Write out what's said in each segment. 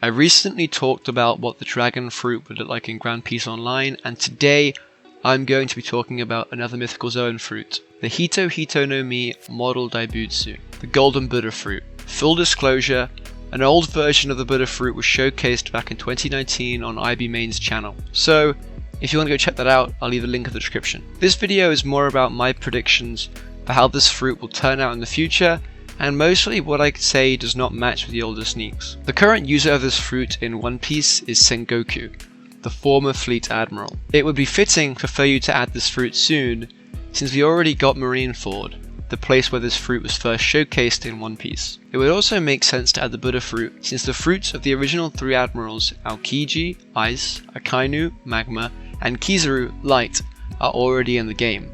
I recently talked about what the dragon fruit would look like in Grand Peace Online, and today I'm going to be talking about another mythical Zoan fruit, the Hito Hito no Mi Model Daibutsu, the Golden Buddha fruit. Full disclosure, an old version of the Buddha fruit was showcased back in 2019 on IB Main's channel, so if you want to go check that out, I'll leave a link in the description. This video is more about my predictions for how this fruit will turn out in the future, and mostly what I could say does not match with the older sneaks. The current user of this fruit in One Piece is Sengoku, the former Fleet Admiral. It would be fitting for Fuyou to add this fruit soon, since we already got Marineford, the place where this fruit was first showcased in One Piece. It would also make sense to add the Buddha fruit, since the fruits of the original three admirals, Aokiji, Ice, Akainu, Magma, and Kizaru, Light, are already in the game.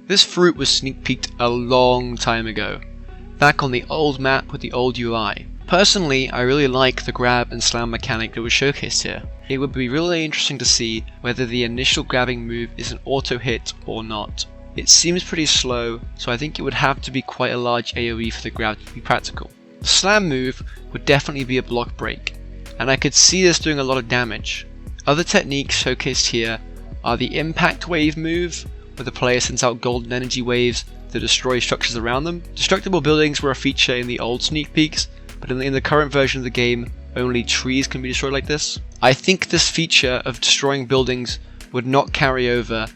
This fruit was sneak peeked a long time ago, back on the old map with the old UI. Personally, I really like the grab and slam mechanic that was showcased here. It would be really interesting to see whether the initial grabbing move is an auto hit or not. It seems pretty slow, so I think it would have to be quite a large AoE for the grab to be practical. The slam move would definitely be a block break, and I could see this doing a lot of damage. Other techniques showcased here are the impact wave move, where the player sends out golden energy waves to destroy structures around them. Destructible buildings were a feature in the old sneak peeks, but in the current version of the game, only trees can be destroyed like this. I think this feature of destroying buildings would not carry over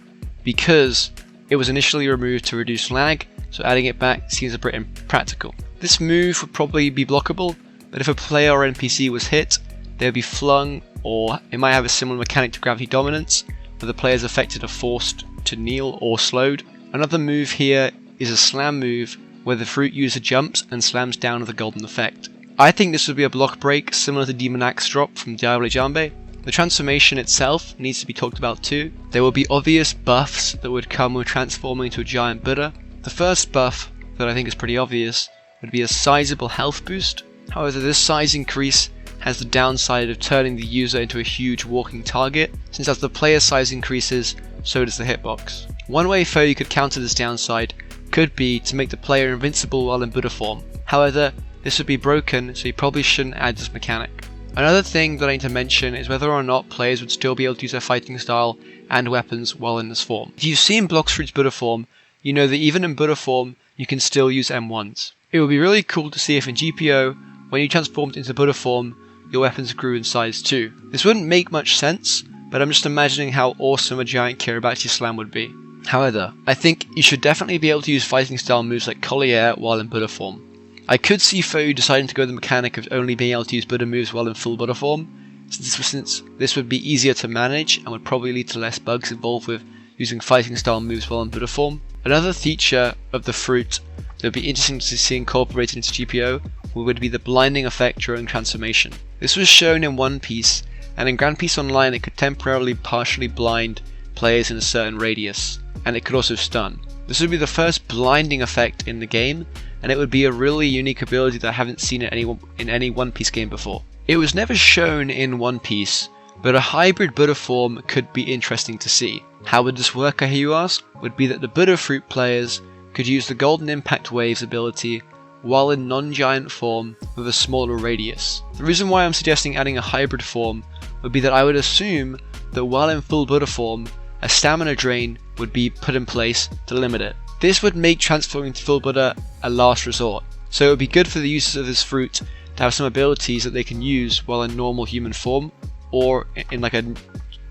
because it was initially removed to reduce lag, so adding it back seems a bit impractical. This move would probably be blockable, but if a player or NPC was hit, they would be flung, or it might have a similar mechanic to Gravity Dominance, where the players affected are forced to kneel or slowed. Another move here is a slam move, where the fruit user jumps and slams down with a golden effect. I think this would be a block break similar to Demon Axe drop from Diable Jambe. The transformation itself needs to be talked about too. There will be obvious buffs that would come with transforming into a giant Buddha. The first buff, that I think is pretty obvious, would be a sizable health boost. However, this size increase has the downside of turning the user into a huge walking target, since as the player size increases, so does the hitbox. One way Fuyou could counter this downside could be to make the player invincible while in Buddha form. However, this would be broken, so you probably shouldn't add this mechanic. Another thing that I need to mention is whether or not players would still be able to use their fighting style and weapons while in this form. If you've seen Bloxfruit's Buddha form, you know that even in Buddha form, you can still use M1s. It would be really cool to see if in GPO, when you transformed into Buddha form, your weapons grew in size too. This wouldn't make much sense, but I'm just imagining how awesome a giant Kiribachi slam would be. However, I think you should definitely be able to use fighting style moves like Collier while in Buddha form. I could see Fuyou deciding to go the mechanic of only being able to use Buddha moves while in full Buddha form, since this would be easier to manage and would probably lead to less bugs involved with using fighting style moves while in Buddha form. Another feature of the fruit that would be interesting to see incorporated into GPO would be the blinding effect during transformation. This was shown in One Piece, and in Grand Peace Online it could temporarily partially blind players in a certain radius, and it could also stun. This would be the first blinding effect in the game, and it would be a really unique ability that I haven't seen in any One Piece game before. It was never shown in One Piece, but a hybrid Buddha form could be interesting to see. How would this work, I hear you ask? Would be that the Buddha fruit players could use the Golden Impact Waves ability while in non-giant form with a smaller radius. The reason why I'm suggesting adding a hybrid form would be that I would assume that while in full Buddha form, a stamina drain would be put in place to limit it. This would make transforming to full Buddha a last resort, so it would be good for the users of this fruit to have some abilities that they can use while in normal human form, or in like a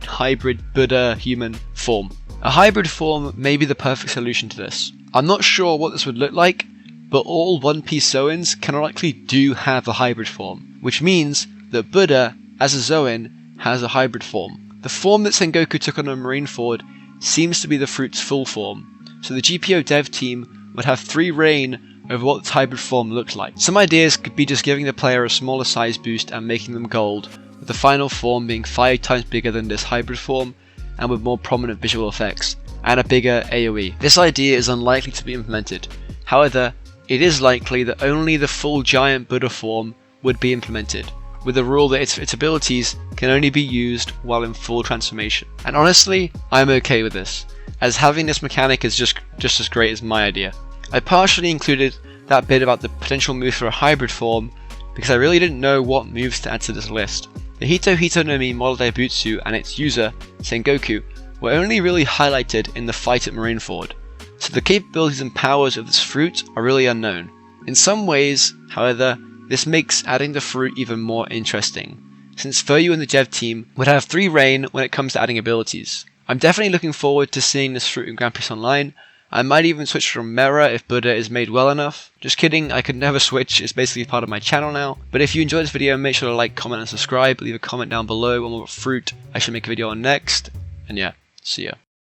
hybrid Buddha human form. A hybrid form may be the perfect solution to this. I'm not sure what this would look like, but all One Piece Zoans canonically do have a hybrid form, which means that Buddha, as a Zoan, has a hybrid form. The form that Sengoku took on Marineford seems to be the fruit's full form, so the GPO dev team would have free reign over what the hybrid form looked like. Some ideas could be just giving the player a smaller size boost and making them gold, with the final form being 5 times bigger than this hybrid form and with more prominent visual effects, and a bigger AoE. This idea is unlikely to be implemented. However, it is likely that only the full giant Buddha form would be implemented, with the rule that its abilities can only be used while in full transformation. And honestly, I'm okay with this, as having this mechanic is just as great as my idea. I partially included that bit about the potential move for a hybrid form because I really didn't know what moves to add to this list. The Hito no Mi model Daibutsu and its user, Sengoku, were only really highlighted in the fight at Marineford, so the capabilities and powers of this fruit are really unknown. In some ways, however, this makes adding the fruit even more interesting, since Furyu and the Jev team would have 3 reign when it comes to adding abilities. I'm definitely looking forward to seeing this fruit in Grand Prix Online. I might even switch from Mera if Buddha is made well enough. Just kidding, I could never switch, it's basically part of my channel now. But if you enjoyed this video, make sure to like, comment and subscribe. Leave a comment down below on what fruit I should make a video on next. And yeah, see ya.